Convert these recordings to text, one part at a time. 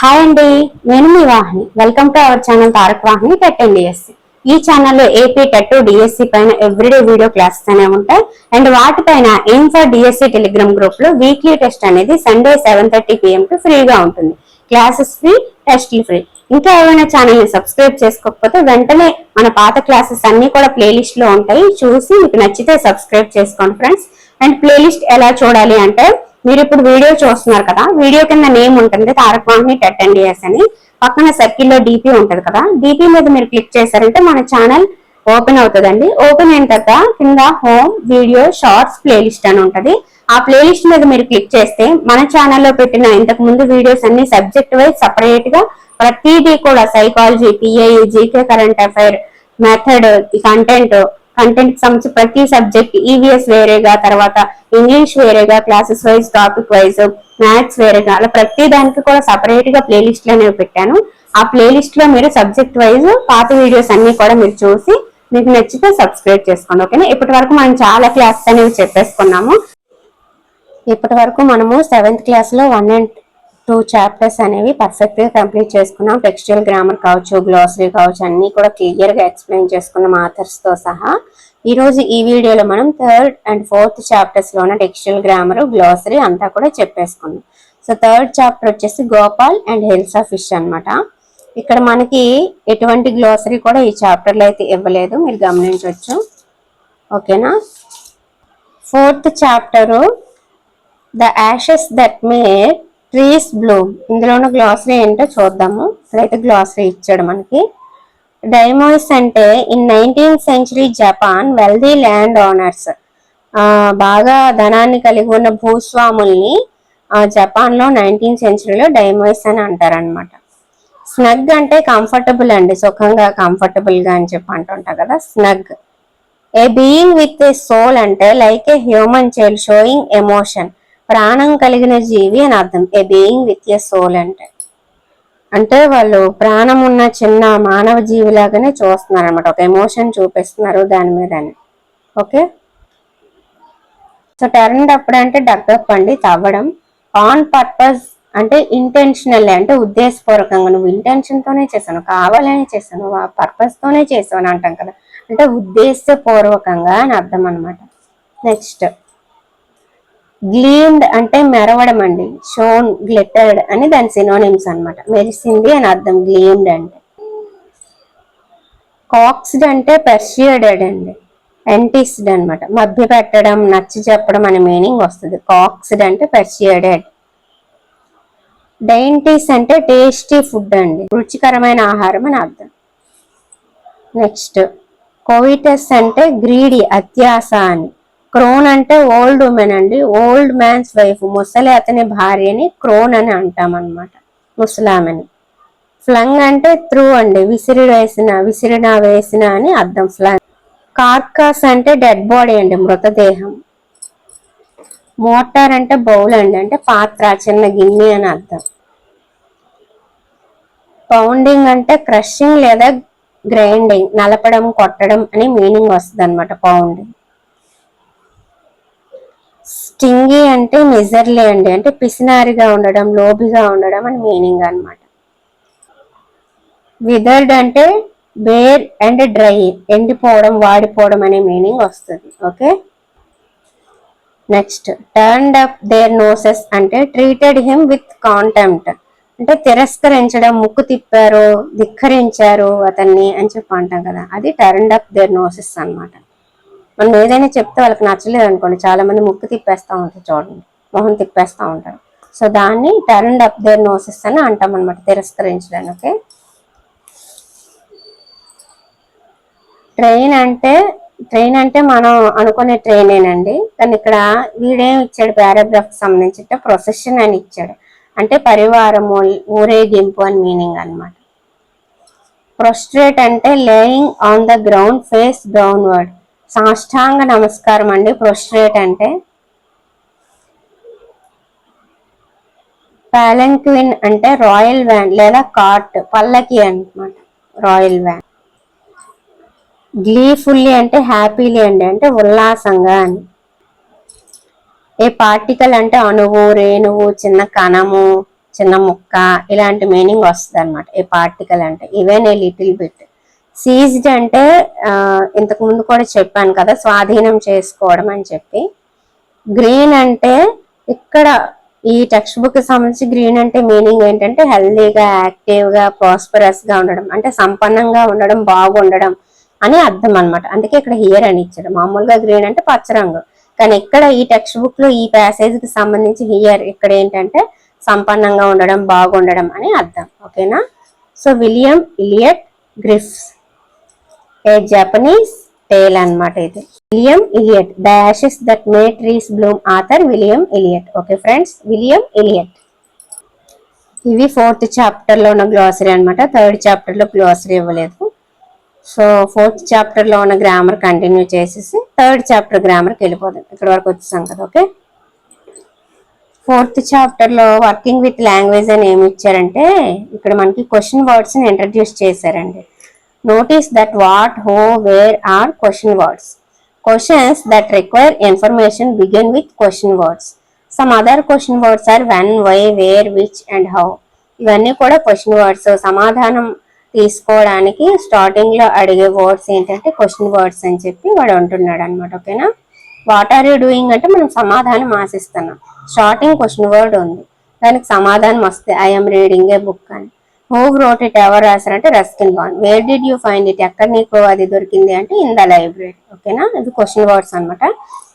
Hi అండి, నేను మీ Vahini. Welcome to our channel Tarak Vahini TET and DSC. ఈ ఛానల్లో ఏపీ టెట్ డిఎస్సి పైన ఎవ్రీడే వీడియో క్లాసెస్ అనేవి ఉంటాయి. అండ్ వాటిపైన aim for DSC Telegram group లో వీక్లీ టెస్ట్ అనేది సండే 7:30 PM కి ఫ్రీగా ఉంటుంది. క్లాసెస్ ఫ్రీ, టెస్ట్లు ఫ్రీ. ఇంకా ఏమైనా ఛానల్ ని సబ్స్క్రైబ్ చేసుకోకపోతే వెంటనే మన పాత క్లాసెస్ అన్ని కూడా ప్లేలిస్ట్ లో ఉంటాయి, చూసి మీకు నచ్చితే సబ్స్క్రైబ్ చేసుకోండి ఫ్రెండ్స్. అండ్ ప్లేలిస్ట్ ఎలా చూడాలి అంటే, మీరు ఇప్పుడు వీడియో చూస్తున్నారు కదా, వీడియో కింద నేమ్ ఉంటుంది Tarak Vahini TET and DS అని, పక్కన సర్కిల్లో డిపి ఉంటది కదా, డిపి మీద మీరు క్లిక్ చేశారంటే మన ఛానల్ ఓపెన్ అవుతుందండి. ఓపెన్ అయిన తర్వాత కింద హోమ్, వీడియో, షార్ట్స్, ప్లేలిస్ట్ అని ఉంటది. ఆ ప్లేలిస్ట్ మీద మీరు క్లిక్ చేస్తే మన ఛానల్లో పెట్టిన ఇంతకు ముందు వీడియోస్ అన్ని సబ్జెక్ట్ వైజ్ సపరేట్ గా ప్రతిదీ కూడా psychology, pi, GK, current affair, method, content content సంబంధించి ప్రతి సబ్జెక్ట్, ఈవీఎస్ వేరేగా, తర్వాత ఇంగ్లీష్ వేరేగా, classes wise, topic wise, maths వేరేగా, అలా ప్రతి దానికి కూడా సపరేట్ గా ప్లేలిస్ట్ అనేవి పెట్టాను. ఆ ప్లేలిస్ట్ లో మీరు సబ్జెక్ట్ వైజ్ పాత వీడియోస్ అన్ని కూడా మీరు చూసి మీకు నచ్చితే సబ్స్క్రైబ్ చేసుకోండి. ఓకేనా? ఇప్పటి వరకు మనం చాలా క్లాసెస్ అనేవి చెప్పేసుకున్నాము. ఇప్పటి వరకు మనము 7th క్లాస్ లో 1 and 2 చాప్టర్స్ అనేవి పర్ఫెక్ట్ గా కంప్లీట్ చేసుకున్నాం. టెక్స్చువల్ గ్రామర్ కావచ్చు, గ్లాసరీ కావచ్చు, అన్ని కూడా క్లియర్ గా ఎక్స్ప్లెయిన్ చేసుకున్నాం ఆథర్స్ తో సహా. ఈ రోజు ఈ వీడియోలో మనం 3rd and 4th చాప్టర్స్ లో ఉన్న టెక్స్చువల్ గ్రామర్, గ్లాసరీ అంతా కూడా చెప్పేసుకున్నాం. సో 3rd చాప్టర్ వచ్చేసి గోపాల్ అండ్ హిల్సా ఫిష్ అన్నమాట. ఇక్కడ మనకి ఎటువంటి గ్లాసరీ కూడా ఈ చాప్టర్ లో అయితే ఇవ్వలేదు, మీరు గమనించవచ్చు. ఓకేనా? 4th chapter the ashes that made trees Bloom. ఇందులో ఉన్న గ్లాసరీ ఏంటో చూద్దాము. ఇక్కడైతే గ్లాసరీ ఇచ్చాడు మనకి. డైమోయిస్ అంటే in 19th century Japan wealthy land owners, బాగా ధనాన్ని కలిగి ఉన్న భూస్వాముల్ని జపాన్ లో 19th centuryలో డైమోయిస్ అని అంటారనమాట. స్నగ్ అంటే కంఫర్టబుల్ అండి, సుఖంగా, కంఫర్టబుల్ గా అని చెప్పి అంటుంటా కదా, snug. A being with a soul అంటే like a human child showing emotion, ప్రాణం కలిగిన జీవి అని అర్థం. A being with a soul అంటే వాళ్ళు ప్రాణం ఉన్న చిన్న మానవ జీవి లాగానే చూస్తున్నారు అనమాట, ఒక ఎమోషన్ చూపిస్తున్నారు దాని మీద. ఓకే. సో టర్న్డ్ అప్ అంటే డక్అప్ అండి, తవ్వడం. ఆన్ పర్పస్ అంటే ఇంటెన్షనల్ అంటే ఉద్దేశపూర్వకంగా, నువ్వు ఇంటెన్షన్ తోనే చేశాను, కావాలని చేశాను, ఆ పర్పస్ తోనే చేశాను అంటాం కదా, అంటే ఉద్దేశపూర్వకంగా అని అర్థం అనమాట. నెక్స్ట్ గ్లీమ్డ్ అంటే మెరవడం అండి, షోన్, గ్లిటర్డ్ అని దాని సినోనిమ్స్ అనమాట. మెరిసింది అని అర్థం గ్లీమ్డ్ అంటే. కాక్స్డ్ అంటే పర్స్యూడెడ్ అండి, ఎంటిస్డ్ అనమాట, మభ్య పెట్టడం, నచ్చి చెప్పడం అనే మీనింగ్ వస్తుంది. కాక్స్డ్ అంటే పర్స్యూడెడ్. డైంటీస్ అంటే టేస్టీ ఫుడ్ అండి, రుచికరమైన ఆహారం అని అర్థం. నెక్స్ట్ కోవిటస్ అంటే గ్రీడీ, అత్యాస అని. క్రోన్ అంటే ఓల్డ్ ఉమెన్ అండి, ఓల్డ్ మ్యాన్స్ వైఫ్, ముసలి అతని భార్యని క్రోన్ అని అంటాం అనమాట, ముసలామని. ఫ్లంగ్ అంటే త్రూ అండి, విసిరిన వేసిన అని అర్థం ఫ్లంగ్. కార్కాస్ అంటే డెడ్ బాడీ అండి, మృతదేహం. మోటార్ అంటే బౌల్ అండి, అంటే పాత్ర, చిన్న గిన్నె అని అర్థం. పౌండింగ్ అంటే క్రషింగ్ లేదా గ్రైండింగ్, నలపడం, కొట్టడం అని మీనింగ్ వస్తుంది అనమాట, పౌండింగ్. స్టింగి అంటే మిజర్లీ అండి, అంటే పిసినారిగా ఉండడం, లోబిగా ఉండడం అని మీనింగ్ అనమాట. విదర్డ్ అంటే బేర్ అండ్ డ్రై, ఎండిపోవడం, వాడిపోవడం అనే మీనింగ్ వస్తుంది. Okay. Next turned up their noses అంటే ట్రీటెడ్ హిమ్ విత్ కాంటెంప్ట్, అంటే తిరస్కరించడం, ముక్కు తిప్పారు, ధిక్కరించారు అతన్ని అని చెప్పి అంటాం కదా, అది టర్న్డ్ అప్ దేర్ నోసెస్ అనమాట. మనం ఏదైనా చెప్తే వాళ్ళకి నచ్చలేదు అనుకోండి, చాలా మంది ముక్కు తిప్పేస్తూ ఉంటారు, చూడండి, మొహం తిప్పేస్తూ ఉంటారు. సో దాన్ని టర్న్డ్ అప్ దేర్ నోసెస్ అని అంటాం అనమాట, తిరస్కరించడానికి. ఓకే. ట్రైన్ అంటే మనం అనుకునే ట్రైనేనండి, కానీ ఇక్కడ వీడేం ఇచ్చాడు, పారాగ్రాఫ్ సంబంధించి ప్రొసెషన్ అని ఇచ్చాడు, అంటే పరివారము, ఊరేగింపు అని మీనింగ్ అనమాట. ప్రొస్ట్రేట్ అంటే laying on the ground face downward, సాష్టాంగ నమస్కారం అండి ప్రొస్ట్రేట్ అంటే. పాలెంక్విన్ అంటే రాయల్ వ్యాన్ లేదా కార్ట్, పల్లకి అనమాట, రాయల్ వ్యాన్. గ్లీఫుల్లీ అంటే హ్యాపీలీ అండి, అంటే ఉల్లాసంగా అని. ఏ పార్టికల్ అంటే అణువు, రేణువు, చిన్న కణము, చిన్న ముక్క ఇలాంటి మీనింగ్ వస్తుంది అనమాట. ఏ పార్టికల్ అంటే even a little bit. Seized అంటే ఇంతకు ముందు కూడా చెప్పాను కదా, స్వాధీనం చేసుకోవడం అని చెప్పి. గ్రీన్ అంటే ఇక్కడ ఈ టెక్స్ట్ బుక్ కి సంబంధించి గ్రీన్ అంటే మీనింగ్ ఏంటంటే హెల్దీగా, యాక్టివ్గా, ప్రాస్పరస్గా ఉండడం, అంటే సంపన్నంగా ఉండడం, బాగుండడం అని అర్థం అనమాట. అందుకే ఇక్కడ హియర్ అని ఇచ్చాడు. మామూలుగా గ్రీన్ అంటే పచ్చ రంగు, కానీ ఇక్కడ ఈ టెక్స్ట్ బుక్ లో ఈ ప్యాసేజ్ కి సంబంధించి హియర్ ఇక్కడ ఏంటంటే సంపన్నంగా ఉండడం, బాగుండడం అని అర్థం. ఓకేనా? So William Elliot Griffis a Japanese tale అన్నమాట ఇది. William Elliot, the ashes that made trees bloom, author William Elliot. Okay friends, William Elliot. ఇవి 4th చాప్టర్ లో ఉన్న గ్లాసరీ అనమాట. 3rd చాప్టర్ లో గ్లాసరీ ఇవ్వలేదు. సో 4th చాప్టర్ లో ఉన్న గ్రామర్ కంటిన్యూ చేసేసి 3rd చాప్టర్ గ్రామర్కి వెళ్ళిపోదాం. ఇక్కడ వరకు వచ్చేసాం కదా. ఓకే, 4th చాప్టర్ లో వర్కింగ్ విత్ లాంగ్వేజ్ అని ఏమి ఇచ్చారంటే ఇక్కడ మనకి క్వశ్చన్ వర్డ్స్ ని ఇంట్రడ్యూస్ చేశారండి. Notice that what, who, where are question words. Questions that require information begin with question words. Some other question words are when, why, where, which and how. ఇవన్నీ కూడా question words. సమాధానం తీసుకోవడానికి starting లో అడిగే words ఏంటంటే question words అని చెప్పి వాడు అంటున్నాడు అనమాట. ఓకేనా? వాట్ ఆర్ యూ డూయింగ్ అంటే మనం సమాధానం ఆశిస్తున్నాం. స్టార్టింగ్ క్వశ్చన్ వర్డ్ ఉంది, దానికి సమాధానం వస్తే ఐఎమ్ రీడింగ్ ఏ బుక్ అని. హూ వ్రోట్ ఇట్, ఎవరు రాశారంటే Ruskin bond. Where did you find it, ఎక్కడ నీకు అది దొరికింది అంటే ఇన్ ద లైబ్రరీ. ఓకేనా? ఇది క్వశ్చన్ వర్డ్స్ అనమాట.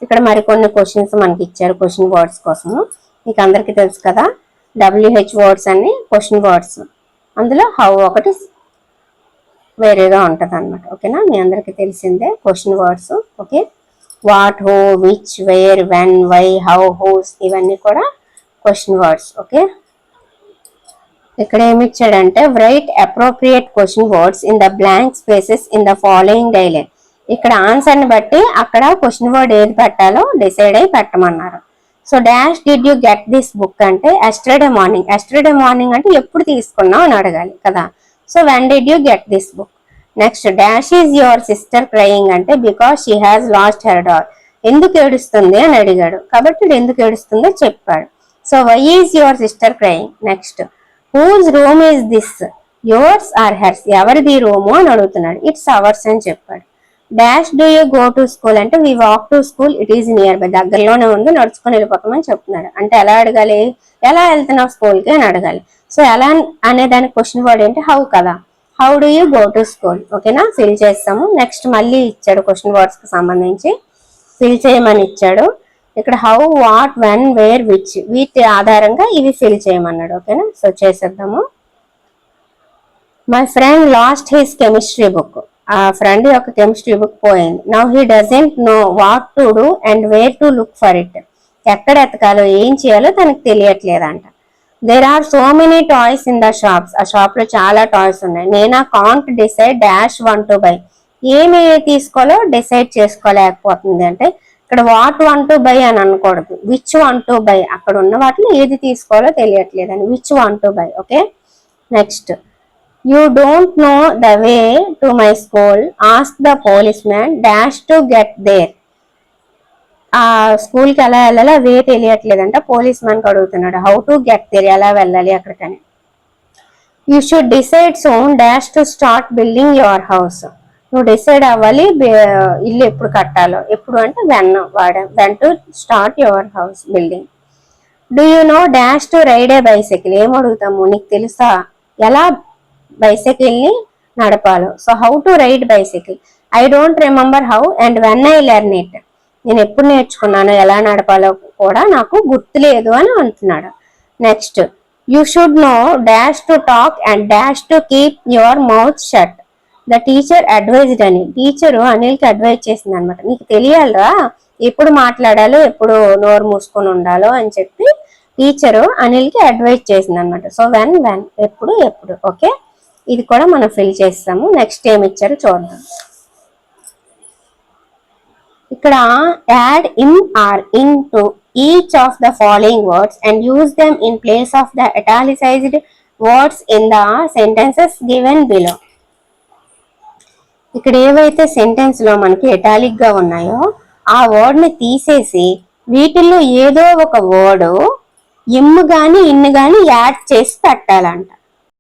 ఇక్కడ మరికొన్ని క్వశ్చన్స్ మనకి ఇచ్చారు క్వశ్చన్ వర్డ్స్ కోసము. మీకు అందరికీ తెలుసు కదా, WH వర్డ్స్ అన్ని క్వశ్చన్ వర్డ్స్. అందులో హౌ ఒకటి వేరేగా ఉంటుంది అనమాట. ఓకేనా? మీ అందరికీ తెలిసిందే question words. Okay, what, who, which, where, when, why, how, whose ఇవన్నీ కూడా క్వశ్చన్ వర్డ్స్. ఓకే, ఇక్కడ ఏమి ఇచ్చాడంటే write appropriate question words in the blank spaces in the following dialogue. ఇక్కడ ఆన్సర్ ని బట్టి అక్కడ క్వశ్చన్ వర్డ్ ఏది పెట్టాలో డిసైడ్ అయి పెట్టమన్నారు. So dash did you get this book అంటే ఎస్టర్డే మార్నింగ్. ఎస్టర్డే మార్నింగ్ అంటే ఎప్పుడు తీసుకున్నావు అని అడగాలి కదా. So when did you get this book. Next dash is your sister crying అంటే because she has lost her doll. ఎందుకు ఏడుస్తుంది అని అడిగాడు కాబట్టి ఎందుకు ఏడుస్తుందో చెప్పాడు. So why is your sister crying. Next whose room is this, yours or hers. ఎవరిది రూము అని అడుగుతున్నాడు. ఇట్స్ అవర్స్ అని చెప్పాడు. Dash do you go to school అంటే we walk to school, it is near by, దగ్గరలోనే ఉంది, నడుచుకొని వెళ్ళిపోతామని చెప్తున్నాడు. అంటే ఎలా అడగాలి, ఎలా వెళ్తున్నావు స్కూల్కి అని అడగాలి. సో ఎలా అనే దానికి క్వశ్చన్ వర్డ్ ఏంటి హౌ కదా. How do you go to school. ఓకేనా? ఫిల్ చేస్తాము. నెక్స్ట్ మళ్ళీ ఇచ్చాడు క్వశ్చన్ వర్డ్స్ కి సంబంధించి ఫిల్ చేయమని ఇచ్చాడు. ఇక్కడ how, what, when, where, which వీటి ఆధారంగా ఇవి ఫిల్ చేయమన్నాడు. ఓకేనా? సో చేసేద్దాము. My friend lost his chemistry book. ఆ ఫ్రెండ్ యొక్క కెమిస్ట్రీ బుక్ పోయింది. Now he doesn't know what to do and where to look for it. ఎక్కడ ఎతకాలో ఏం చేయాలో తనకు తెలియట్లేదంట. There are so many toys in the shops. ఆ షాప్ లో చాలా టాయ్స్ ఉన్నాయి. నేనా can't decide dash one to buy. ఏమి తీసుకోవాలో డిసైడ్ చేసుకోలేకపోతుంది అంటే ఇక్కడ వాట్ వన్ టు బై అని అనకూడదు, విచ్ వన్ టు బై. అక్కడ ఉన్న వాటిలో ఏది తీసుకోవాలో తెలియట్లేదు అని which one to buy. Okay, next you don't know the way to my school, ask the police man dash to get there. ఆ స్కూల్కి ఎలా వెళ్ళాలి వే తెలియట్లేదంట, పోలీస్ మ్యాన్ కి అడుగుతున్నాడు హౌ టు గెట్ దేర్, ఎలా వెళ్ళాలి అక్కడికని. You should decide soon dash to start building your house. నువ్వు డిసైడ్ అవ్వాలి ఇల్లు ఎప్పుడు కట్టాలో. ఎప్పుడు అంటే when to start your house building. Do you know dash to ride a bicycle. ఏం అడుగుతాము, నీకు తెలుసా ఎలా బైసైకిల్ ని నడపాలో. So how to ride bicycle. I don't remember how and when I learn it. నేను ఎప్పుడు నేర్చుకున్నాను, ఎలా నడపాలో కూడా నాకు గుర్తులేదు అని అంటున్నాడు. Next you should know dash to talk and dash to keep your mouth shut. The teacher advised అని. టీచరు అనిల్కి అడ్వైజ్ చేసింది అనమాట. నీకు తెలియాలరా ఎప్పుడు మాట్లాడాలో ఎప్పుడు నోరు మూసుకొని ఉండాలో అని చెప్పి టీచరు అనిల్కి అడ్వైజ్ చేసింది అనమాట. సో వెన్ ఎప్పుడు. ఓకే, ఇది కూడా మనం ఫిల్ చేస్తాము. నెక్స్ట్ ఏమి ఇచ్చారు చూద్దాం. ఇక్కడ add in or in to each of the following words and use them in place of the italicized words in the sentences given below. ఇక్కడ ఏవైతే సెంటెన్స్ లో మనకి ఎటాలిక్ గా ఉన్నాయో ఆ వర్డ్ ని తీసేసి వీటిల్లో ఏదో ఒక వర్డ్ ఇమ్ము గాని ఇన్ను గాని యాడ్ చేసి పెట్టాలంట.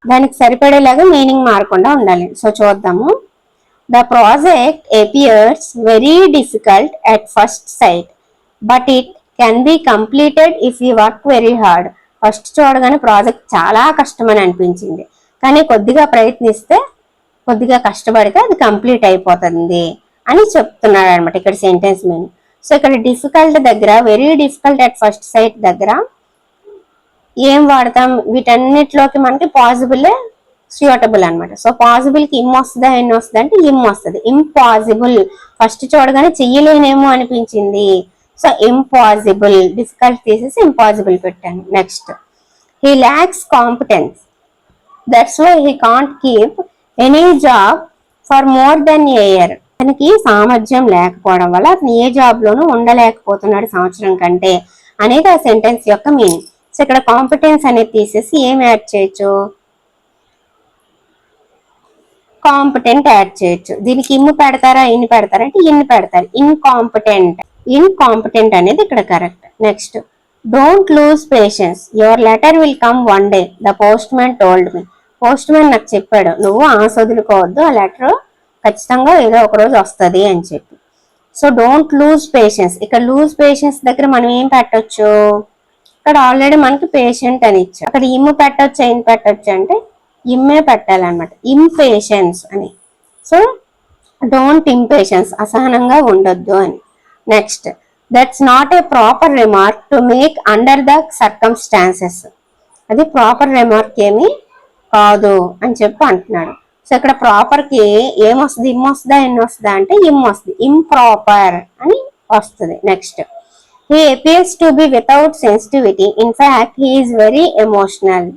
దానికి సరిపడేలాగా మీనింగ్ మారకుండా ఉండాలి. సో చూద్దాము. The project appears very difficult at first sight, but it can be completed if you work very hard. First చూడగానే ప్రాజెక్ట్ చాలా కష్టమని అనిపించింది, కానీ కొద్దిగా ప్రయత్నిస్తే, కొద్దిగా కష్టపడితే అది కంప్లీట్ అయిపోతుంది అని చెప్తున్నాడు అనమాట ఇక్కడ సెంటెన్స్ మీనింగ్. సో ఇక్కడ డిఫికల్ట్ దగ్గర, very difficult at first sight దగ్గర ఏం వాడతాం? వీటన్నిటిలోకి మనకి పాసిబుల్ సూటబుల్ అనమాట. సో పాసిబుల్ కి ఇమ్ వస్తుందా ఎన్ని వస్తుంది అంటే ఇమ్ వస్తుంది. ఇంపాసిబుల్ ఫస్ట్ చూడగానే చెయ్యలేనేమో అనిపించింది, సో ఇంపాసిబుల్. డిఫికల్ట్ తీసేసి ఇంపాసిబుల్ పెట్టాను. Next, he lacks competence, that's why he can't keep any job for more than a year. అతనికి సామర్థ్యం లేకపోవడం వల్ల అతను ఏ జాబ్ లోనూ ఉండలేకపోతున్నాడు సంవత్సరం కంటే అనేది ఆ సెంటెన్స్ యొక్క మీనింగ్. సో ఇక్కడ కాంపిటెన్స్ అనేది తీసేసి ఏం యాడ్ చేయొచ్చు? కాంపిటెంట్ యాడ్ చేయొచ్చు. దీనికి ఇమ్ము పెడతారా ఇన్ పెడతారా అంటే ఇన్ పెడతారు. ఇన్కాంపిటెంట్, ఇన్కాంపిటెంట్ అనేది ఇక్కడ correct. Next, don't lose patience, your letter will come one day, the post man told me. Post man నాకు చెప్పాడు, నువ్వు ఆశ వదులుకోవద్దు, ఆ లెటర్ ఖచ్చితంగా ఏదో ఒక రోజు వస్తుంది అని చెప్పి. So don't lose patience. ఇక్కడ లూజ్ పేషెన్స్ దగ్గర మనం ఏం పెట్టొచ్చు? ఇక్కడ ఆల్రెడీ మనకి పేషెంట్ అని ఇచ్చా, అక్కడ ఇమ్ము పెట్టొచ్చు ఇన్ పెట్టొచ్చు అంటే ఇమ్మే పెట్టాలన్నమాట, ఇంపేషెన్స్ అని. సో డోంట్ ఇంపేషెన్స్, అసహనంగా ఉండొద్దు అని. Next, that's not a proper remark to make under the circumstances. అది ప్రాపర్ రిమార్క్ ఏమి కాదు అని చెప్పి అంటున్నాడు. సో ఇక్కడ ప్రాపర్ కి ఏమొస్తుంది? ఇమ్ వస్తుందా ఎన్ని వస్తుందా అంటే ఇమ్ వస్తుంది, ఇంప్రాపర్ అని వస్తుంది. Next, he appears to be without sensitivity, in fact he is very emotional.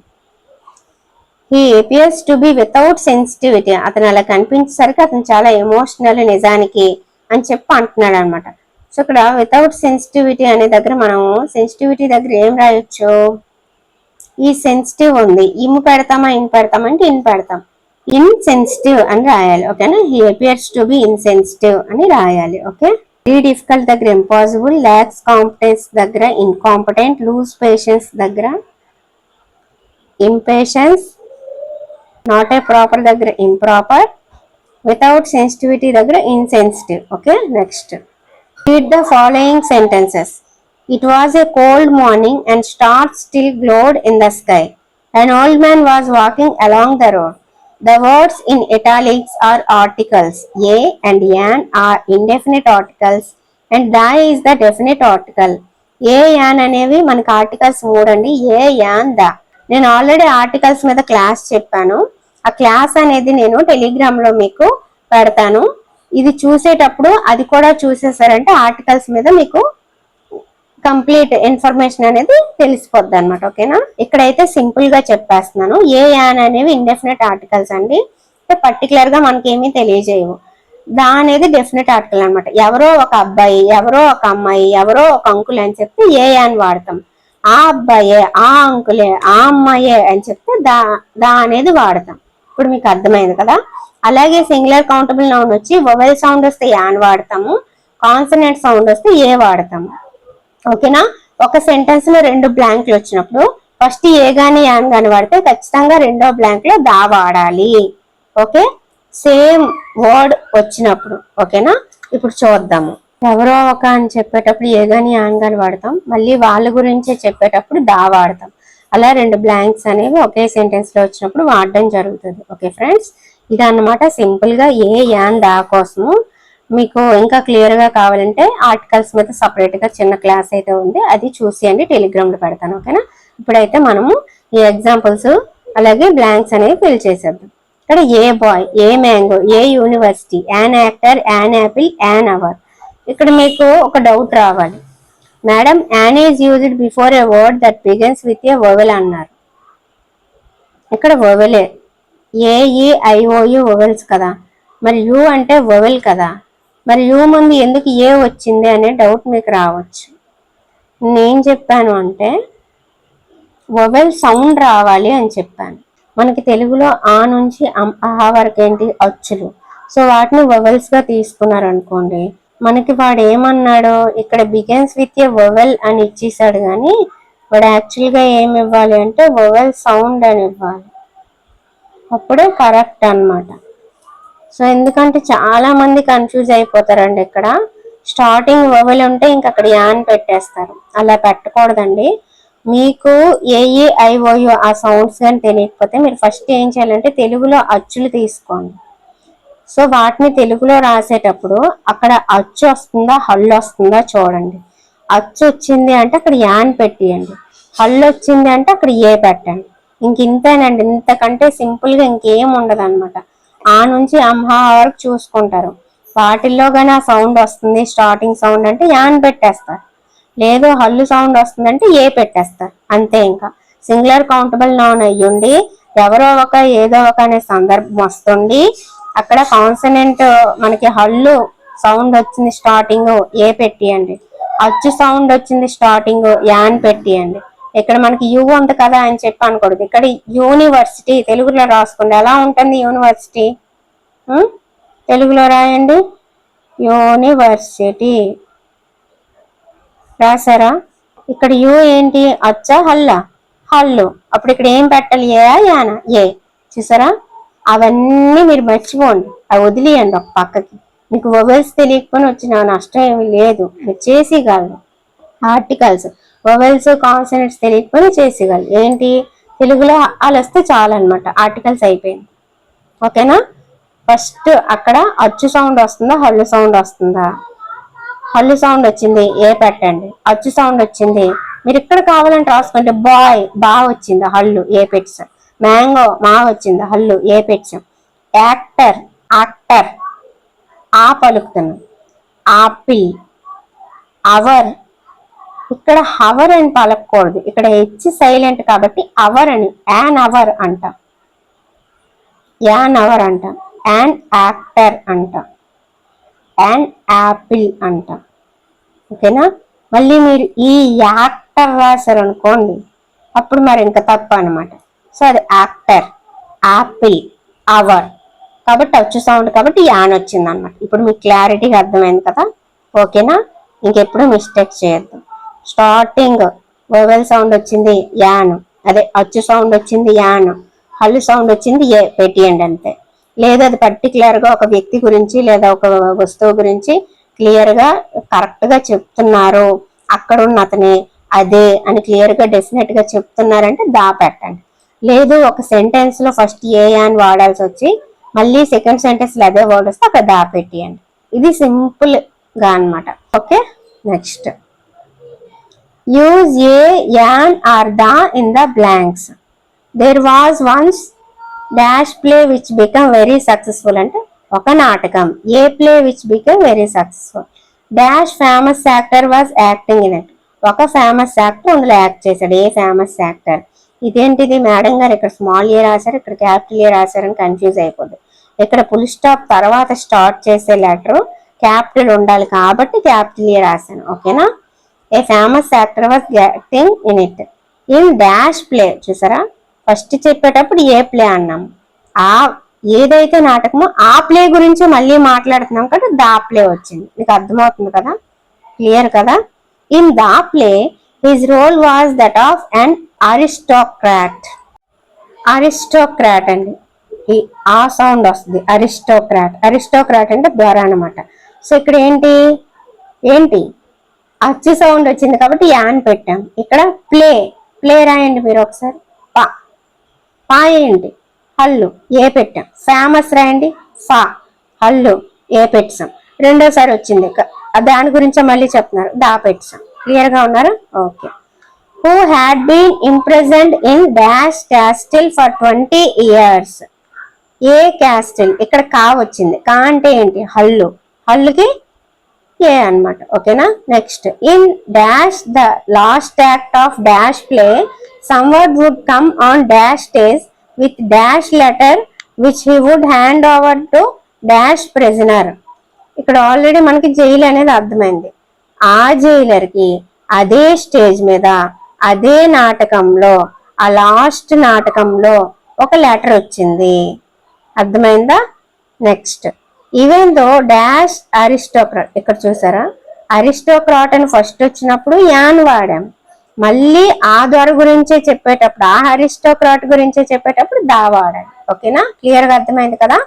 He appears to be without sensitivity, అతను అలా కనిపించేసరికి అతను చాలా ఎమోషనల్ నిజానికి అని చెప్పి అంటున్నాడు అనమాట. సో ఇక్కడ వితౌట్ సెన్సిటివిటీ అనే దగ్గర మనం సెన్సిటివిటీ దగ్గర ఏం రాయొచ్చు? ఈ సెన్సిటివ్ ఉంది, ఇమ్ పెడతామా ఇన్ పెడతామా అంటే ఇన్ పెడతాం, ఇన్సెన్సిటివ్ అని రాయాలి. ఓకేనా? He appears to be insensitive అని రాయాలి. ఓకే. వెరీ డిఫికల్ట్ దగ్గర ఇంపాసిబుల్, ల్యాక్స్ కాంపిటెన్స్ దగ్గర ఇన్కాంపిటెంట్, లూజ్ పేషెన్స్ దగ్గర ఇంపేషెన్స్, నాట్ ఏ ప్రాపర్ దగ్గర ఇంప్రాపర్, వితౌట్ సెన్సిటివిటీ దగ్గర insensitive. Okay. Next, read the following sentences. It was a cold morning and stars still glowed in the sky. An old man was walking along the road. The words in italics are articles. A and an are indefinite articles and the is the definite article. A an అనేవి మనకి articles మూడండి. A an the. నేను already articles మీద class చెప్పాను, ఆ class అనేది నేను Telegram లో మీకు పెడతాను. ఇది చూసేటప్పుడు అది కూడా చూసేసారంటే ఆర్టికల్స్ మీద మీకు కంప్లీట్ ఇన్ఫర్మేషన్ అనేది తెలిసిపోద్ది అనమాట. ఓకేనా? ఇక్కడైతే సింపుల్ గా చెప్పేస్తున్నాను. ఏ యాన్ అనేవి ఇండెఫినెట్ ఆర్టికల్స్ అండి, పర్టికులర్ గా మనకేమీ తెలియజేయవు. దా అనేది డెఫినెట్ ఆర్టికల్ అనమాట. ఎవరో ఒక అబ్బాయి, ఎవరో ఒక అమ్మాయి, ఎవరో ఒక అంకుల్ అని చెప్తే ఏ యాన్ వాడతాం. ఆ అబ్బాయే, ఆ అంకులే, ఆ అమ్మాయే అని చెప్తే దా అనేది వాడతాం. ఇప్పుడు మీకు అర్థమైంది కదా? అలాగే సింగులర్ కౌంటబుల్ నౌన్ వచ్చి వొవెల్ సౌండ్ వస్తే యాన్ వాడతాము, కాన్సనెంట్ సౌండ్ వస్తే ఏ వాడతాము. ఓకేనా? ఒక సెంటెన్స్ లో రెండు బ్లాంక్లు వచ్చినప్పుడు ఫస్ట్ ఏ గాని యాన్ గాని వాడితే ఖచ్చితంగా రెండో బ్లాంక్ లో దా వాడాలి. ఓకే, సేమ్ వర్డ్ వచ్చినప్పుడు. ఓకేనా? ఇప్పుడు చూద్దాము. ఎవరో ఒక అని చెప్పేటప్పుడు ఏ గాని యాన్ గాని వాడతాం, మళ్ళీ వాళ్ళ గురించే చెప్పేటప్పుడు దా వాడతాం. అలా రెండు బ్లాంక్స్ అనేవి ఒకే సెంటెన్స్ లో వచ్చినప్పుడు వాడడం జరుగుతుంది. ఓకే ఫ్రెండ్స్, ఇదన్నమాట సింపుల్ గా ఏ యాన్ దా కోసము. మీకు ఇంకా క్లియర్ గా కావాలంటే ఆర్టికల్స్ మీద సపరేట్ గా చిన్న క్లాస్ అయితే ఉంది, అది చూసేయండి, టెలిగ్రామ్ లో పెడతాను. ఓకేనా? ఇప్పుడైతే మనము ఈ ఎగ్జాంపుల్స్ అలాగే బ్లాంక్స్ అనేవి ఫిల్ చేసేద్దాం. ఇక్కడ a boy, a mango, a university, an actor, an apple, an hour. ఇక్కడ మీకు ఒక డౌట్ రావాలి, madam an is used before a word that begins with a vowel అన్నారు. ఇక్కడ వొవెలే, ఏఈఐఓయు వొవెల్స్ కదా, మరి యు అంటే వొవెల్ కదా, మరి యు ముందు ఎందుకు ఏ వచ్చింది అనే డౌట్ మీకు రావచ్చు. నేను చెప్పాను అంటే వొవెల్ సౌండ్ రావాలి అని చెప్పాను. మనకి తెలుగులో ఆ నుంచి ఆ వరకు ఏంటి అచ్చులు, సో వాటిని వొవెల్స్ గా తీసుకున్నారు అనుకోండి, మనకి వాడు ఏమన్నాడో ఇక్కడ బిగిన్స్ విత్ ఏ వొవెల్ అని ఇచ్చేసాడు కానీ వాడు యాక్చువల్గా ఏమి ఇవ్వాలి అంటే వొవెల్ సౌండ్ అని ఇవ్వాలి, అప్పుడే కరెక్ట్ అన్నమాట. సో ఎందుకంటే చాలా మంది కన్ఫ్యూజ్ అయిపోతారండి. ఇక్కడ స్టార్టింగ్ వొవెల్ ఉంటే ఇంక అక్కడ యాన్ పెట్టేస్తారు, అలా పెట్టకూడదండి. మీకు ఏఈఐఓయు ఆ సౌండ్స్ కానీ తెలియకపోతే మీరు ఫస్ట్ ఏం చేయాలంటే తెలుగులో అచ్చులు తీసుకోండి. సో వాటిని తెలుగులో రాసేటప్పుడు అక్కడ అచ్చు వస్తుందా హల్లు వస్తుందా చూడండి. అచ్చు వచ్చింది అంటే అక్కడ యాన్ పెట్టియండి, హల్లు వచ్చింది అంటే అక్కడ ఏ పెట్టండి. ఇంతేనండి, ఇంతకంటే సింపుల్గా ఇంకేం ఉండదు అనమాట. ఆ నుంచి అంహా వరకు చూసుకుంటారు. వాటిల్లో కానీ ఆ సౌండ్ వస్తుంది స్టార్టింగ్ సౌండ్ అంటే యాన్ పెట్టేస్తారు, లేదు హల్లు సౌండ్ వస్తుందంటే ఏ పెట్టేస్తారు, అంతే. ఇంకా సింగులర్ కౌంటబుల్ నౌన్ అయ్యుండి ఎవరో ఒక ఏదో ఒక అనే సందర్భం వస్తుంది, అక్కడ కాన్సనెంట్ మనకి హల్లు సౌండ్ వచ్చింది స్టార్టింగ్ ఏ పెట్టియండి, అచ్చు సౌండ్ వచ్చింది స్టార్టింగ్ యాన్ పెట్టియండి. ఇక్కడ మనకి యు ఉంది కదా అని చెప్పి అనకూడదు. ఇక్కడ యూనివర్సిటీ తెలుగులో రాసుకోండి. ఎలా ఉంటుంది యూనివర్సిటీ? తెలుగులో రాయండి, యూనివర్సిటీ. రాసారా? ఇక్కడ యు ఏంటి, అచ్చా హల్లా? హల్లు. అప్పుడు ఇక్కడ ఏం పెట్టాలి, ఏ యానా? ఏ. చూసారా? అవన్నీ మీరు మర్చిపోండి, అవి వదిలేయండి ఒక పక్కకి. మీకు వొవెల్స్ తెలియకపోయినా వచ్చిన నష్టం ఏమి లేదు, మీరు చేసేయగలరు. ఆర్టికల్స్ వొవెల్స్ కాన్సనెంట్స్ తెలియకపోయినా చేసేయగలరు. ఏంటి తెలుగులో అలా వస్తే చాలన్నమాట, ఆర్టికల్స్ అయిపోయింది. ఓకేనా? ఫస్ట్ అక్కడ అచ్చు సౌండ్ వస్తుందా హల్లు సౌండ్ వస్తుందా? హల్లు సౌండ్ వచ్చింది ఏ పెట్టండి, అచ్చు సౌండ్ వచ్చింది మీరు ఇక్కడ కావాలంటే రాసుకుంటే బాయ్ బా వచ్చింది హల్లు ఏ పెట్టాం, మ్యాంగో మా వచ్చింది హల్లు ఏ పెట్టాం, యాక్టర్ యాక్టర్ ఆ పలుకుతున్నాం, ఆపిల్, అవర్ ఇక్కడ హవర్ అని పలకూడదు, ఇక్కడ హెచ్ సైలెంట్ కాబట్టి అవర్ అని యాన్ అవర్ అంటాం, యాన్ అవర్ అంటాం, యాన్ యాక్టర్ అంటాం, యాన్ యాపిల్ అంటాం. ఓకేనా? మళ్ళీ మీరు ఈ యాక్టర్ రాశారు అనుకోండి అప్పుడు మరి ఇంకా తప్పు అనమాట. సో అది యాక్టర్, యాపిల్, అవర్ కాబట్టి అచ్చు సౌండ్ కాబట్టి యాన్ వచ్చింది అనమాట. ఇప్పుడు మీకు క్లారిటీగా అర్థమైంది కదా? ఓకేనా? ఇంకెప్పుడు మిస్టేక్ చేయొద్దు. స్టార్టింగ్ వొవెల్ సౌండ్ వచ్చింది యాన్, అదే అచ్చు సౌండ్ వచ్చింది యాన్, హల్లు సౌండ్ వచ్చింది ఏ పెట్టియండి అంతే. లేదా అది పర్టికులర్గా ఒక వ్యక్తి గురించి లేదా ఒక వస్తువు గురించి క్లియర్గా కరెక్ట్గా చెప్తున్నారు, అక్కడ ఉన్న అతనే అదే అని క్లియర్గా డెఫినెట్గా చెప్తున్నారంటే దా పెట్టండి. లేదు ఒక సెంటెన్స్లో ఫస్ట్ ఏ అని వాడాల్సి వచ్చి మళ్ళీ సెకండ్ సెంటెన్స్లో అదే వర్డ్ వస్తే అక్కడ దా పెట్టియండి. ఇది సింపుల్గా అనమాట. Okay, next use a an or the in the blanks. There was once dash play which become very successful అంటే ఒక నాటకం, a play which become very successful, dash famous actor was acting in it, ఒక famous actor అందులో act చేశాడు, a famous actor. ఇదేంటిది madam గారు ఇక్కడ small ఏ రాశారు ఇక్కడ క్యాపిటల్ ఏ రాశారని కన్ఫ్యూజ్ అయిపోద్ది. ఇక్కడ ఫుల్ స్టాప్ తర్వాత స్టార్ట్ చేసే లెటర్ క్యాపిటల్ ఉండాలి కాబట్టి క్యాపిటల్ ఏ రాశాను. ఓకేనా? A famous actor was acting in it, in dash play. చూసారా? ఫస్ట్ చెప్పేటప్పుడు ఏ ప్లే అన్నాము, ఆ ఏదైతే నాటకమో ఆ ప్లే గురించి మళ్ళీ మాట్లాడుతున్నాం కాబట్టి దా ప్లే వచ్చింది. మీకు అర్థమవుతుంది కదా? క్లియర్ కదా? In the play his role was that of an aristocrat. Aristocrat అండి, ఈ ఆ సౌండ్ వస్తుంది, అరిస్టోక్రాట్. అరిస్టోక్రాట్ అంటే దొర అనమాట. సో ఇక్కడ ఏంటి ఏంటి అచ్చు సౌండ్ వచ్చింది కాబట్టి యాన్ పెట్టాం. ఇక్కడ ప్లే ప్లే రాయండి మీరు ఒకసారి, పా పా ఏంటి హల్లు ఏ పెట్టాం, ఫేమస్ రాయండి ఫా హల్లు ఏ పెట్టాం. రెండోసారి వచ్చింది దాని గురించే మళ్ళీ చెప్తున్నారు దా పెట్టాం. క్లియర్గా ఉన్నారు? Okay. Who had been imprisoned in dash castle for 20 years. A castle, ఇక్కడ కా వచ్చింది, కా అంటే ఏంటి హల్లు, హల్లుకి ఏ అనమాట. ఓకేనా? Next in dash the last act of dash play someone would come on dash stage with dash letter which he would hand over to dash prisoner. ఇక్కడ already మనకి జైలు అనేది అర్థమైంది. ఆ జైలర్కి అదే స్టేజ్ మీద అదే నాటకంలో ఆ లాస్ట్ నాటకంలో ఒక లెటర్ వచ్చింది. అర్థమైందా? Next even though dash aristocrat, ఇక్కడ చూసారా అరిస్టోక్రాట్ అని ఫస్ట్ వచ్చినప్పుడు యాన్ వాడాం, మళ్ళీ ఆ దొర గురించే చెప్పేటప్పుడు, ఆ అరిస్టోక్రాట్ గురించే చెప్పేటప్పుడు దా వాడాలి. ఓకేనా, క్లియర్ గా అర్థమైంది కదా.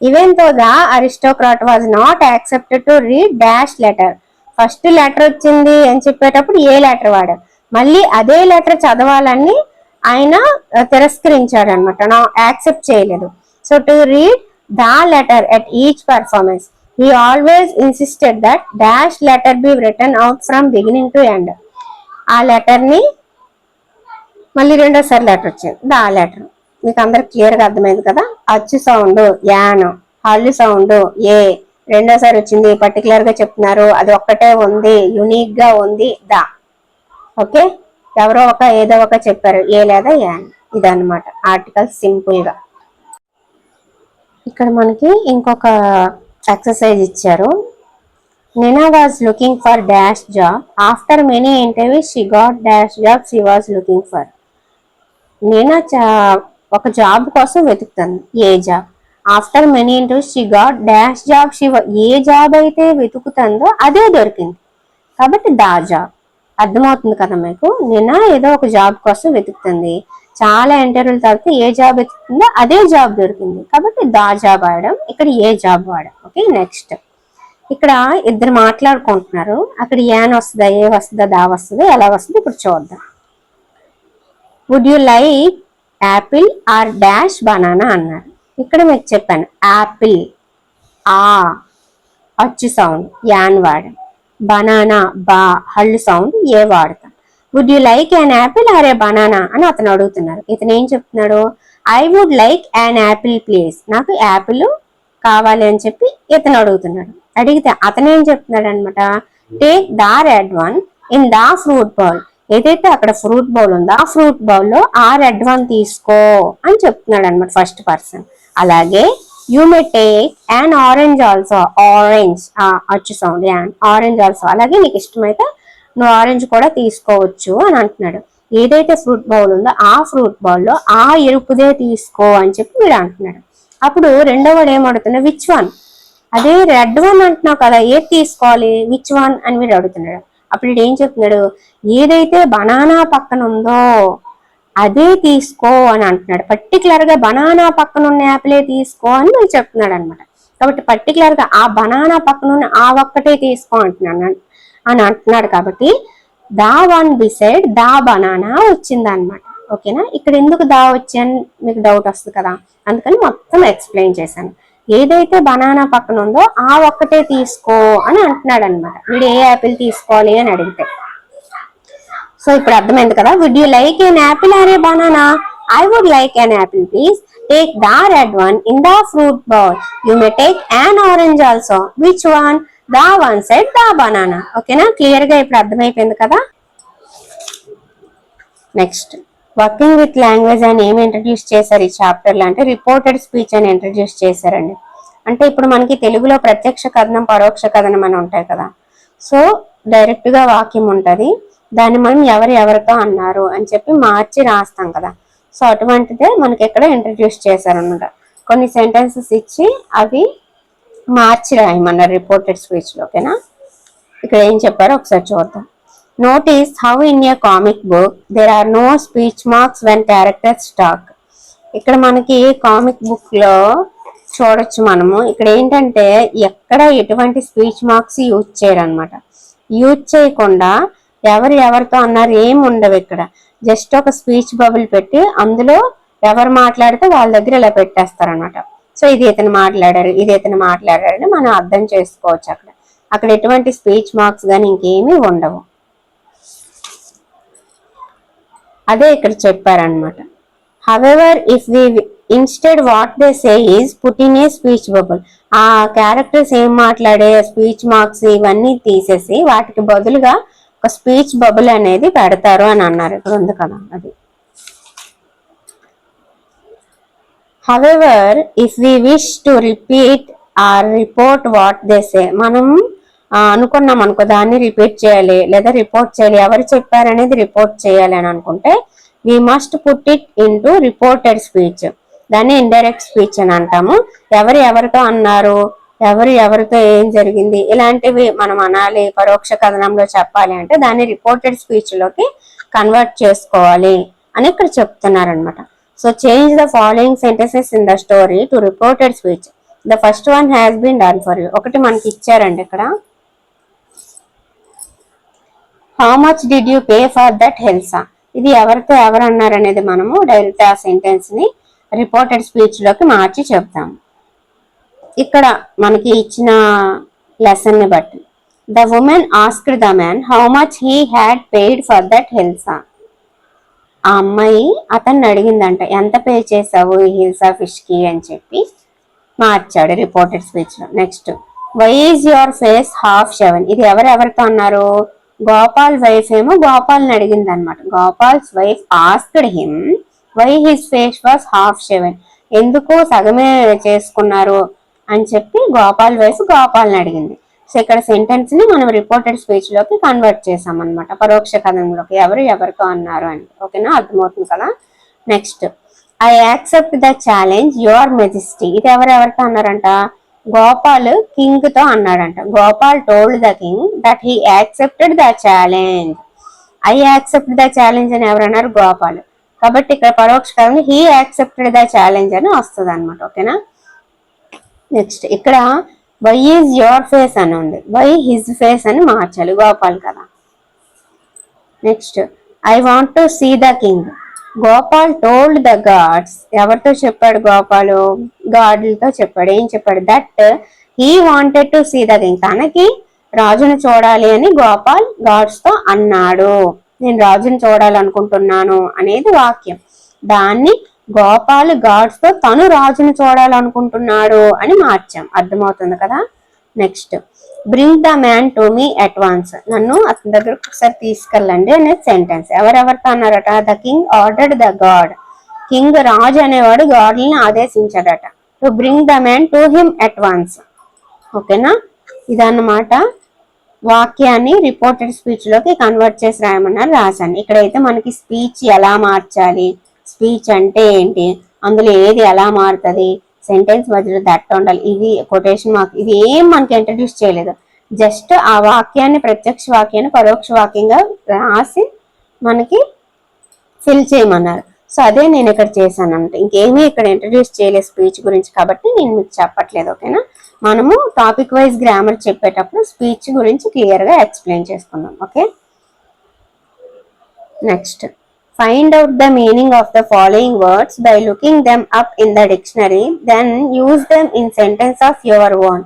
ఈవెన్ తో the aristocrat was not accepted to read dash letter. First letter వచ్చింది అని చెప్పేటప్పుడు ఏ లెటర్ వాడారు, మళ్ళీ అదే లెటర్ చదవాలని ఆయన తిరస్కరించాడు అనమాట, యాక్సెప్ట్ చేయలేదు. So to read the letter at each performance he always insisted that dash letter be written out from beginning to end. ఆ లెటర్ ని మళ్ళీ రెండోసారి లెటర్ వచ్చింది దా లెటర్. మీకు అందరికి క్లియర్ గా అర్థమైంది కదా. అచ్చు సౌండ్ యాన్, హల్లు సౌండ్ ఏ, రెండోసారి వచ్చింది పర్టికులర్ గా చెప్తున్నారు, అది ఒక్కటే ఉంది, యునిక్ గా ఉంది దా. ఓకే, ఎవరో ఏదో ఒక చెప్పారు ఏ లేదా యాన్, ఇదన్నమాట ఆర్టికల్ సింపుల్ గా. ఇక్కడ మనకి ఇంకొక ఎక్సర్సైజ్ ఇచ్చారు. Nina was looking for dash job. After many interviews, she got dash job she was looking for. Nina ఒక జాబ్ కోసం వెతుకుతుంది, ఏ job. After many interviews she got dash job ఏ జాబ్ అయితే వెతుకుతుందో అదే దొరికింది కాబట్టి దా జాబ్. అర్థమవుతుంది కదా మీకు. నిన్న ఏదో ఒక జాబ్ కోసం వెతుకుతుంది, చాలా ఇంటర్వ్యూలు తర్వాత ఏ జాబ్ వెతుకుతుందో అదే జాబ్ దొరికింది కాబట్టి దా జాబ్ వాడడం, ఇక్కడ ఏ జాబ్ వాడడం. ఓకే, నెక్స్ట్ ఇక్కడ ఇద్దరు మాట్లాడుకుంటున్నారు, అక్కడ యాన్ వస్తుందా ఏ వస్తుందా దా వస్తుందా ఎలా వస్తుందో ఇప్పుడు చూద్దాం. Would you like apple or dash banana అన్నారు. ఇక్కడ మీకు చెప్పాను యాపిల్ ఆ అచ్చు సౌండ్ యాన్ వాడాం, బనానా బా హళ్ళు సౌండ్ ఏ వాడతాం. Would you like an apple or a banana అని అతను అడుగుతున్నారు. ఇతను ఏం చెప్తున్నాడు, I would like an apple please, నాకు యాపిల్ కావాలి అని చెప్పి ఇతను అడుగుతున్నాడు. అడిగితే అతను ఏం చెప్తున్నాడు అనమాట, take the red one in the fruit bowl, ఏదైతే అక్కడ ఫ్రూట్ బౌల్ ఉందో ఆ ఫ్రూట్ బౌల్ లో ఆ రెడ్ వన్ తీసుకో అని చెప్తున్నాడు అనమాట ఫస్ట్ పర్సన్. అలాగే you may take and orange also, orange అచ్చు సౌండ్ అండ్ ఆరెంజ్ ఆల్సో, అలాగే నీకు ఇష్టమైతే నువ్వు ఆరెంజ్ కూడా తీసుకోవచ్చు అని అంటున్నాడు. ఏదైతే ఫ్రూట్ బౌల్ ఉందో ఆ ఫ్రూట్ బౌల్ లో ఆ ఎరుపుదే తీసుకో అని చెప్పి వీడు అంటున్నాడు. అప్పుడు రెండో వాడు ఏమడుతున్నాడు, విచ్ వన్, అదే రెడ్ వన్ అంటున్నావు కదా ఏది తీసుకోవాలి విచ్ వన్ అని వీడు అడుగుతున్నాడు. అప్పుడు వీడు ఏం చెప్తున్నాడు, ఏదైతే బనానా పక్కన ఉందో అదే తీసుకో అని అంటున్నాడు. పర్టికులర్ గా బనానా పక్కన ఉన్న యాపిలే తీసుకో అని వీడు చెప్తున్నాడు అనమాట. కాబట్టి పర్టికులర్ గా ఆ బనానా పక్కన ఉన్న ఆ ఒక్కటే తీసుకో అని అంటున్నాడు. కాబట్టి దా వన్ బిసైడ్ దా బనానా వచ్చింది అనమాట. ఓకేనా, ఇక్కడ ఎందుకు దా వచ్చాను మీకు డౌట్ వస్తుంది కదా, అందుకని మొత్తం ఎక్స్ప్లెయిన్ చేశాను. ఏదైతే బనానా పక్కన ఉందో ఆ ఒక్కటే తీసుకో అని అంటున్నాడు అనమాట. వీడు ఏ యాపిల్ తీసుకోవాలి అని అడిగితే. సో ఇప్పుడు అర్థమైంది కదా. Would you like an apple or a banana, I would like an apple please, take the red one in the fruit bowl, you may take an orange also, which one, the one side the banana. ఓకేనా, clear గా ఇప్పుడు అర్థమైపోయింది కదా. Next working with language అని ఏమి introduce చేశారు ఈ chapter లో అంటే రిపోర్టెడ్ స్పీచ్ అని ఇంట్రడ్యూస్ చేశారండి. అంటే ఇప్పుడు మనకి తెలుగులో ప్రత్యక్ష కథనం పరోక్ష కథనం అని ఉంటాయి కదా. సో డైరెక్ట్ గా వాక్యం ఉంటది, దాన్ని మనం ఎవరితో అన్నారు అని చెప్పి మార్చి రాస్తాం కదా. సో అటువంటిదే మనకి ఇక్కడ ఇంట్రడ్యూస్ చేశారనమాట. కొన్ని సెంటెన్సెస్ ఇచ్చి అవి మార్చి రాయమన్నారు రిపోర్టెడ్ స్పీచ్ లో. ఓకేనా, ఇక్కడ ఏం చెప్పారో ఒకసారి చూద్దాం. Notice how in a comic book there are no speech marks when characters talk. ఇక్కడ మనకి కామిక్ బుక్ లో చూడొచ్చు మనము. ఇక్కడ ఏంటంటే ఎక్కడ ఎటువంటి స్పీచ్ మార్క్స్ యూజ్ చేయరు అనమాట. యూజ్ చేయకుండా ఎవరితో అన్నారు ఏమి ఉండవు. ఇక్కడ జస్ట్ ఒక స్పీచ్ బబుల్ పెట్టి అందులో ఎవరు మాట్లాడితే వాళ్ళ దగ్గర ఇలా పెట్టేస్తారనమాట. సో ఇది ఇతను మాట్లాడారు ఇది ఇతను మాట్లాడారు అని మనం అర్థం చేసుకోవచ్చు. అక్కడ ఎటువంటి స్పీచ్ మార్క్స్ కానీ ఇంకేమీ ఉండవు. అదే ఇక్కడ చెప్పారనమాట. However if we instead what they say is put in a speech bubble, ఆ క్యారెక్టర్స్ ఏం మాట్లాడే స్పీచ్ మార్క్స్ ఇవన్నీ తీసేసి వాటికి బదులుగా ఒక స్పీచ్ బబుల్ అనేది పెడతారు అని అన్నారు. ఇక్కడ ఉంది కదా అది. However if we wish to repeat or report what they say, మనం అనుకున్నాం అనుకో దాన్ని రిపీట్ చేయాలి లేదా రిపోర్ట్ చేయాలి, ఎవరు చెప్పారనేది రిపోర్ట్ చేయాలి అని అనుకుంటే we must put it into reported speech, దాన్ని ఇండైరెక్ట్ స్పీచ్ అని అంటాము. ఎవరితో అన్నారు, ఎవరితో ఏం జరిగింది ఇలాంటివి మనం అనాలి, పరోక్ష కథనంలో చెప్పాలి అంటే దాన్ని రిపోర్టెడ్ స్పీచ్ లోకి కన్వర్ట్ చేసుకోవాలి అని ఇక్కడ చెప్తున్నారు అనమాట. So change the following sentences in the story to reported speech. The first one has been done for you. ఒకటి మనకి ఇచ్చారండి ఇక్కడ. How much did you pay for that హెల్సా. ఇది ఎవరితో ఎవరు అన్నారు అనేది మనము డైరెక్ట్ ఆ సెంటెన్స్ ని రిపోర్టెడ్ స్పీచ్ లోకి మార్చి చెప్తాం. ఇక్కడ మనకి ఇచ్చిన లెసన్ ని బట్టి the women asked the man how much he had paid for that hilsa. ఆ అమ్మాయి అతన్ని అడిగిందంట ఎంత పే చేసావు ఈ హిల్సా ఫిష్ కి అని చెప్పి మార్చాడు రిపోర్టెడ్ స్పీచ్ లో. Next why is your face half shaven. ఇది ఎవరెవరితో అన్నారు? గోపాల్ వైఫ్ ఏమో గోపాల్ని అడిగింది అనమాట. Gopal's wife asked him why his face was half shaven. ఎందుకు సగమే చేసుకున్నారు అని చెప్పి గోపాల్ వైఫ్ గోపాల్ని అడిగింది. సో ఇక్కడ సెంటెన్స్ ని మనం రిపోర్టెడ్ స్పీచ్ లోకి కన్వర్ట్ చేసాం అనమాట, పరోక్ష కథనంలోకి. ఎవరితో అన్నారు అని. ఓకేనా, అర్థమవుతుంది కదా. Next I accept the challenge your majesty. ఇది ఎవరెవరితో అన్నారంట? గోపాల్ కింగ్ తో అన్నాడంట. Gopal told the king that he accepted the challenge. I accept the challenge అని ఎవరన్నారు? గోపాల్. కాబట్టి ఇక్కడ పరోక్ష కథనం హీ యాక్సెప్టెడ్ ద ఛాలెంజ్ అని వస్తుంది అనమాట. ఓకేనా. నెక్స్ట్ ఇక్కడ వై ఈజ్ యువర్ ఫేస్ అని ఉంది, వై హిజ్ ఫేస్ అని మార్చాలి, గోపాల్ కదా. Next I want to see the king. Gopal told the guards. ఎవరితో చెప్పాడు గోపాలు? గాడ్లతో చెప్పాడు. ఏం చెప్పాడు? That he wanted to see the king. తనకి రాజును చూడాలి అని గోపాల్ గాడ్స్ తో అన్నాడు. నేను రాజును చూడాలనుకుంటున్నాను అనేది వాక్యం. దాన్ని గోపాల్ గాడ్స్ తో తను రాజును చూడాలనుకుంటున్నాడు అని మార్చాం. అర్థమవుతుంది కదా. Next bring the man to me at once. నన్ను అతని దగ్గరకు ఒకసారి తీసుకెళ్ళండి అనేది సెంటెన్స్. ఎవరెవరితో అన్నారట? The king ordered the guard. King రాజు అనేవాడు గాడ్ని ఆదేశించాడట to bring the man to him at once. ఓకేనా, ఇదన్నమాట. వాక్యాన్ని రిపోర్టెడ్ స్పీచ్ లోకి కన్వర్ట్ చేసి రాయమన్నారు, రాశాను. ఇక్కడైతే మనకి స్పీచ్ ఎలా మార్చాలి, స్పీచ్ అంటే ఏంటి, అందులో ఏది ఎలా మారుతుంది, సెంటెన్స్ మధ్యలో దట్ ఉండాలి, ఇది కొటేషన్ మార్క్, ఇది ఏం మనకి ఇంట్రడ్యూస్ చేయలేదు. జస్ట్ ఆ వాక్యాన్ని ప్రత్యక్ష వాక్యాన్ని పరోక్ష వాక్యంగా రాసి మనకి ఫిల్ చేయమన్నారు. సో అదే నేను ఇక్కడ చేశాను అంటే, ఇంకేమీ ఇక్కడ ఇంట్రడ్యూస్ చేయలేదు స్పీచ్ గురించి, కాబట్టి నేను మీకు చెప్పట్లేదు. ఓకేనా, మనము టాపిక్ వైజ్ గ్రామర్ చెప్పేటప్పుడు స్పీచ్ గురించి క్లియర్ గా ఎక్స్ప్లెయిన్ చేసుకుందాం. Okay, next find out the meaning of the following words by looking them up in the dictionary, then use them in sentence of your own.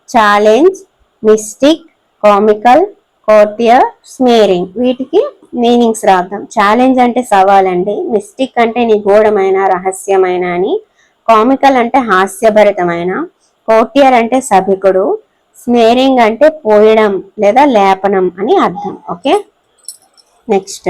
Challenge, mystic, comical, courtier, smearing. వీటికి meanings రాద్దాం. Challenge అంటే సవాల్ అండి, mystic అంటే నిగూఢమైన రహస్యమైన అని, comical అంటే హాస్యభరితమైన, కోర్టియర్ అంటే సభికుడు, స్మేరింగ్ అంటే పోయడం లేదా లేపనం అని అర్థం. Okay, next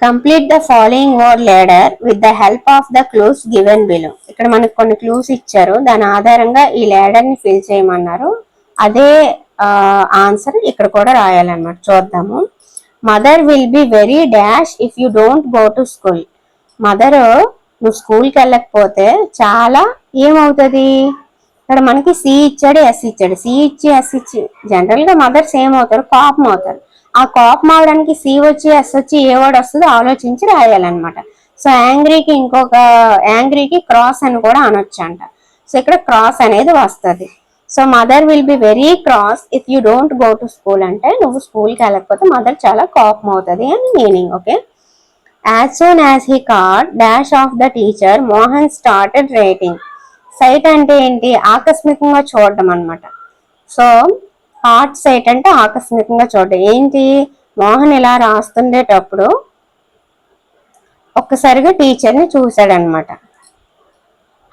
complete the following word ladder with the help of the clues given below. ఇక్కడ మనకు కొన్ని క్లూస్ ఇచ్చారు, దాని ఆధారంగా ఈ లేడర్ ని ఫిల్ చేయమన్నారు. అదే ఆన్సర్ ఇక్కడ కూడా రాయాలన్నమాట. చూద్దాము. Mother will be very dash if you don't go to school. Mother నువ్వు స్కూల్కి వెళ్ళకపోతే చాలా ఏమవుతుంది? ఇక్కడ మనకి సి ఇచ్చాడు, ఎస్ ఇచ్చాడు. సి ఇచ్చి ఎస్ ఇచ్చి జనరల్ గా మదర్స్ ఏమవుతారు? కోపం అవుతారు. ఆ కోపం అవడానికి సి వచ్చి ఎస్ వచ్చి ఏ వర్డ్ వస్తుందో ఆలోచించి రాయాలన్నమాట. సో యాంగ్రీకి ఇంకొక యాంగ్రీకి క్రాస్ అని కూడా అనొచ్చు అంట. సో ఇక్కడ క్రాస్ అనేది వస్తుంది. So mother will be very cross if you don't go to school అంటే నువ్వు స్కూల్కి వెళ్ళకపోతే మదర్ చాలా కోపం అవుతుంది అని meaning. Okay, as soon as he caught dash of the teacher Mohan started writing. Sight అంటే ఏంటి? ఆకస్మికంగా చూడడం అనమాట. సో హార్ట్ సైట్ అంటే ఆకస్మికంగా చూడడం. ఏంటి? మోహన్ ఇలా రాస్తుండేటప్పుడు ఒక్కసారిగా టీచర్ని చూశాడనమాట.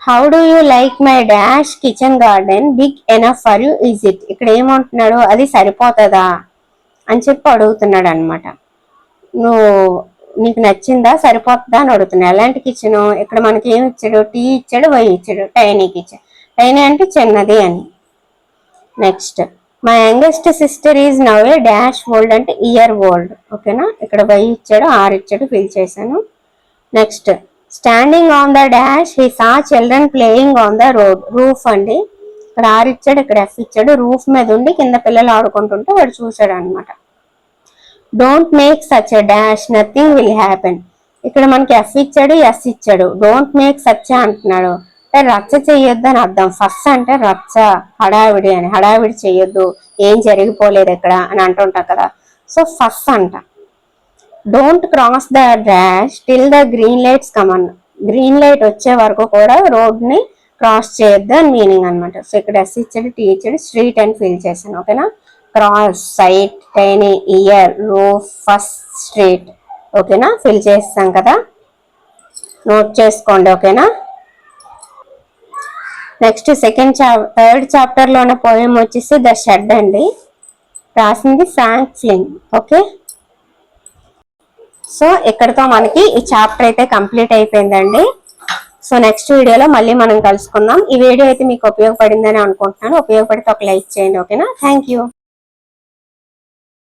How do you like my dash kitchen garden big enough for you is it. ఇక్కడ ఏమంటున్నాడు? అది సరిపోతుందా అని చెప్పి అడుగుతున్నాడు అనమాట. నీకు నచ్చిందా, సరిపోతుందా అని అడుగుతున్నాడు. ఎలాంటి కిచెన్? ఇక్కడ మనకి ఏమి ఇచ్చాడు? టీ ఇచ్చాడు, వై ఇచ్చాడు, టైనీకి ఇచ్చాడు. టైనీ అంటే చిన్నది అని. Next my youngest sister is now A dash old అంటే ఇయర్ ఓల్డ్. ఓకేనా, ఇక్కడ వై ఇచ్చాడు, ఆర్ ఇచ్చాడు, ఫిల్ చేశాను. Next standing on the dash he saw children playing on the road. Roof అండి, ఇక్కడ ఆర్ ఇచ్చాడు, ఇక్కడ ఎఫ్ ఇచ్చాడు. రూఫ్ మీద ఉండి కింద పిల్లలు ఆడుకుంటుంటే వాడు చూశాడు అనమాట. Don't make such a dash, nothing will happen. ఇక్కడ మనకి ఎఫ్ ఇచ్చాడు, ఎస్ ఇచ్చాడు. డోంట్ మేక్ సచ్ అంటున్నాడు, రచ్చ చెయ్యొద్దు అని అర్థం. ఫస్ట్ అంటే రచ్చ, హడావిడి అని, హడావిడి చెయ్యొద్దు, ఏం జరిగిపోలేదు ఇక్కడ అని అంటుంటాం కదా. సో ఫస్ట్ అంట. Don't cross the dash till the green lights come on. Green light వచ్చే వరకు కూడా రోడ్ ని క్రాస్ చేయొద్దు అని మీనింగ్ అనమాట. సో ఇక్కడ ఎస్ ఇచ్చాడు, టీ ఇచ్చాడు, స్ట్రీట్ అని ఫిల్ చేశాను. ఓకేనా. Cross, sight, tiny, year, roof, first, street. ఓకేనా, ఫిల్ చేస్తాం కదా, నోట్ చేసుకోండి. ఓకేనా. నెక్స్ట్ థర్డ్ చాప్టర్ లోనే పోయం వచ్చేసి ద షెడ్ అండి. రాసింది ఫ్రాంక్లిన్. ఓకే. సో ఇక్కడతో మనకి ఈ చాప్టర్ అయితే కంప్లీట్ అయిపోయిందండి. సో నెక్స్ట్ వీడియోలో మళ్ళీ మనం కలుసుకుందాం. ఈ వీడియో అయితే మీకు ఉపయోగపడిందని అనుకుంటున్నాను. ఉపయోగపడితే ఒక లైక్ చేయండి. ఓకేనా. Thank you.